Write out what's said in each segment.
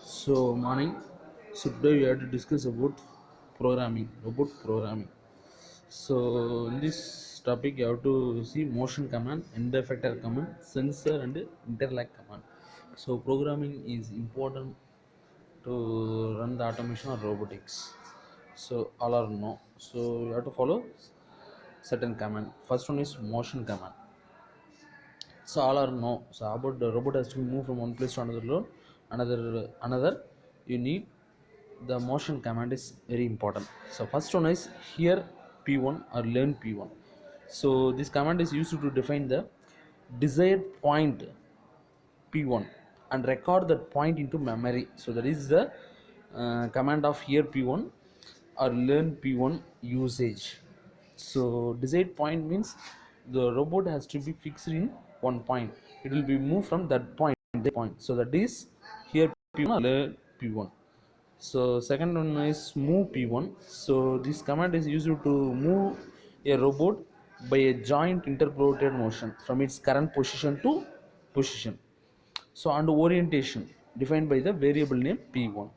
So morning. So today we have to discuss about programming, robot programming. So in this topic you have to see motion command, end effector command, sensor and interlock command. So programming is important to run the automation or robotics. So all or no. So you have to follow certain command. First one is motion command. So all or no. So about the robot has to move from one place to another. You need the motion command is very important. So first one is here p1 or learn p1. So this command is used to define the desired point p1 and record that point into memory. So that is the command of here p1 or learn p1 usage. So desired point means the robot has to be fixed in one point. It will be moved from that point. So that is here p1 or learn p1. So second one is move p1. So this command is used to move a robot by a joint interpolated motion from its current position to position. So and orientation defined by the variable name p1.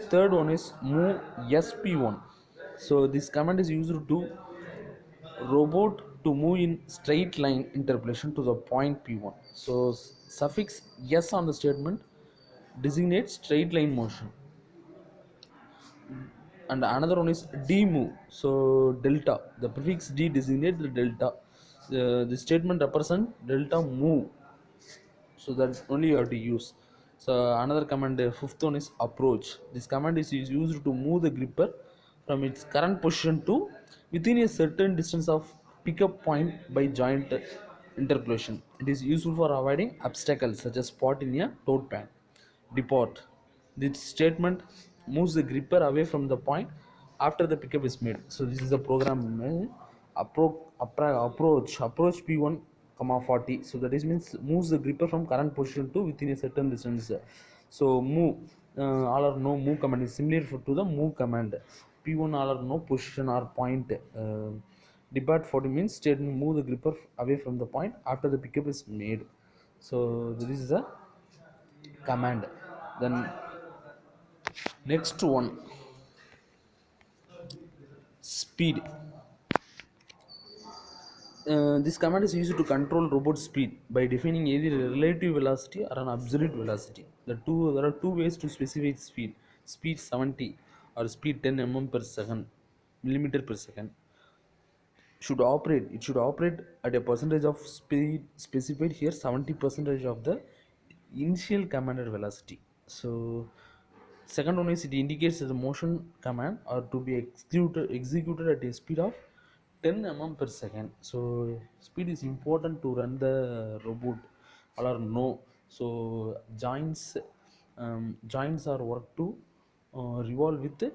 Third one is move sp1. So this command is used to robot to move in straight line interpolation to the point p1. So suffix s on the statement designates straight line motion. And another one is d move. So delta, the prefix d designates the delta. The statement represent delta move, so that only you have to use. So another command, fifth one is approach. This command is used to move the gripper from its current position to within a certain distance of pickup point by joint interpolation. It is useful for avoiding obstacles such as spot in a tote pan. Depart, this statement moves the gripper away from the point after the pickup is made. So this is the program. Approach p1 comma 40. So that is means moves the gripper from current position to within a certain distance. So move, all or no move command is similar to the move command. P1 all or no position or point. Depart 40 means statement move the gripper away from the point after the pickup is made. So this is a command. Then next one, speed. This command is used to control robot speed by defining either a relative velocity or an absolute velocity. There are two ways to specify speed. Speed 70 or speed 10 millimeter per second should operate. It should operate at a percentage of speed specified here, 70 percentage of the initial commanded velocity. So second one is it indicates that the motion command or to be executed at a speed of 10 per second. So speed is important to run the robot or no. So joints are work to revolve with a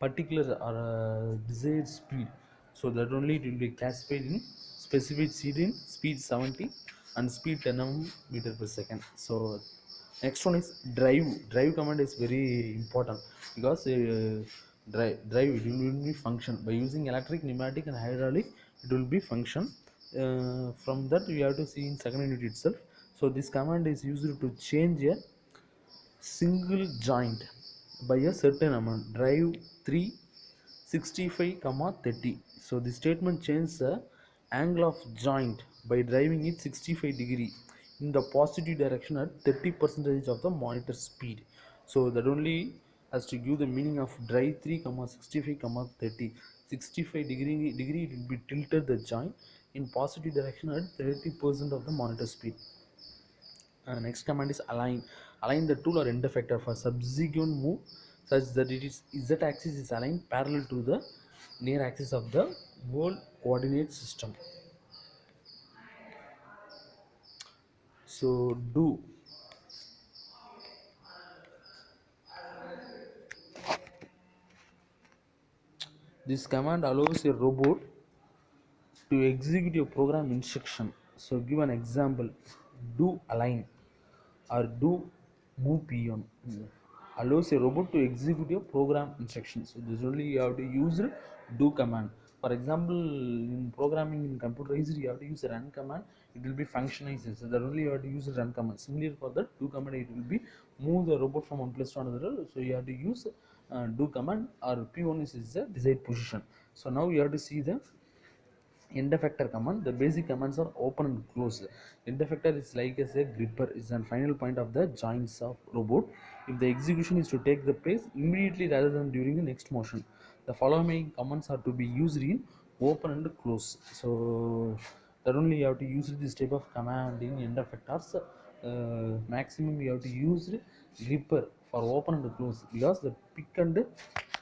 particular or desired speed. So that only it will be classified in specific speed in speed 70 and speed 10 meter per second. So next one is drive. Drive command is very important because drive it will be function by using electric, pneumatic and hydraulic. It will be function. From that we have to see in second unit itself. So this command is used to change a single joint by a certain amount. Drive 365 comma 30. So the statement changes the angle of joint by driving it 65 degree in the positive direction at 30 percentage of the monitor speed. So that only has to give the meaning of drive 3 comma 65 comma 30. 65 degree it will be tilted the joint in positive direction at 30% of the monitor speed. Next command is align. Align the tool or end effector for subsequent move such that it is z axis is aligned parallel to the near axis of the world coordinate system. So do, this command allows a robot to execute a program instruction. So give an example: do align or do move p1 allows a robot to execute a program instruction. So this only you have to use do command. For example, in programming in computerized you have to use run command. It will be functionized. So that only you have to use run command. Similar for the do command, it will be move the robot from one place to another, so you have to use do command, or p1 is the desired position. So now you have to see the end effector command. The basic commands are open and close. End effector is like as a gripper, is the final point of the joints of robot. If the execution is to take the place immediately rather than during the next motion, the following commands are to be used in open and close. So that only you have to use this type of command in end effectors. Maximum you have to use gripper for open and close, because the pick and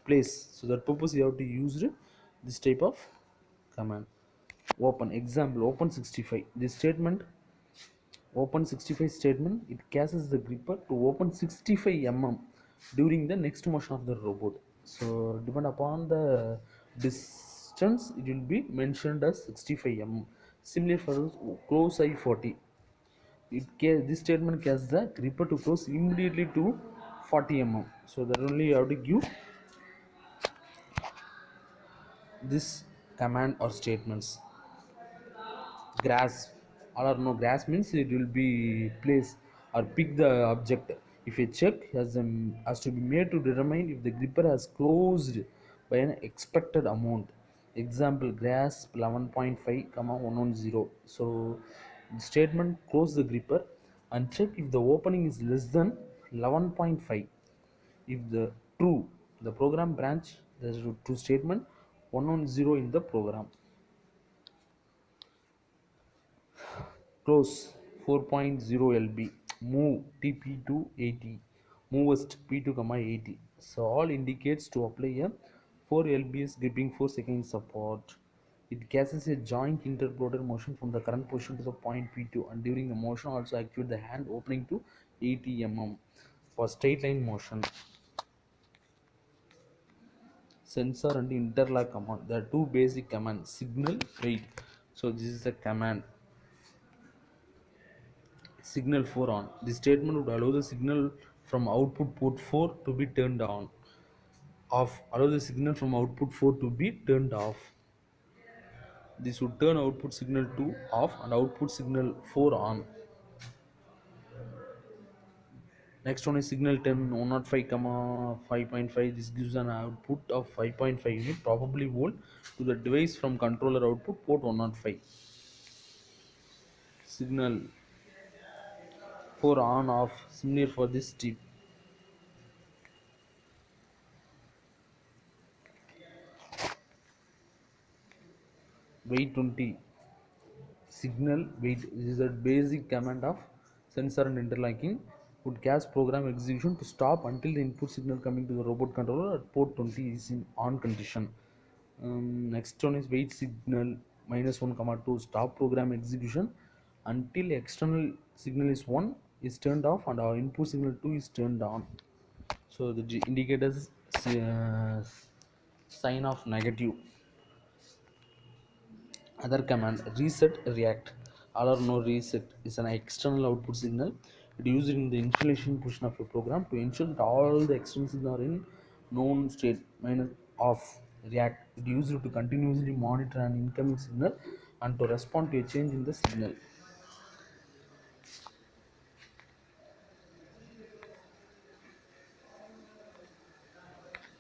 place. So that purpose you have to use this type of command. Open example, open 65. This statement, open 65 statement, it cases the gripper to open 65 during the next motion of the robot. So depend upon the distance, it will be mentioned as 65 similar for close I 40. This statement casts the gripper to close immediately to 40 so that only you have to give this command or statements. Grasp, or no, grasp means it will be place or pick the object. If a check has to be made to determine if the gripper has closed by an expected amount. Example, grasp 11.5 comma 110. So the statement close the gripper and check if the opening is less than 11.5. If the true, the program branch, there is a true statement 110 in the program. Close 4.0 lb, move tp to 80, movest p2 comma 80. So all indicates to apply a 4 lbs gripping 4 seconds support. It caches a joint interpolated motion from the current position to the point p2, and during the motion also activate the hand opening to 80 for straight line motion. Sensor and interlock command, there are two basic commands. Signal, wait. So this is the command. Signal 4 on. This statement would allow the signal from output port 4 to be turned on. Off. Allow the signal from output 4 to be turned off. This would turn output signal 2 off and output signal 4 on. Next one is signal 10 105 comma 5.5. This gives an output of 5.5 unit, probably volt, to the device from controller output port 105. Signal 4 on off, similar for this tip. Wait 20. Signal wait, this is a basic command of sensor and interlocking, would cast program execution to stop until the input signal coming to the robot controller at port 20 is in on condition. Next one is wait signal -1 comma 2, stop program execution until external signal is 1 is turned off and our input signal 2 is turned on. So the indicators sign of negative. Other command, reset react. All or no reset is an external output signal. It is used in the installation portion of a program to ensure that all the external signals are in known state minus off. React, it is used to continuously monitor an incoming signal and to respond to a change in the signal.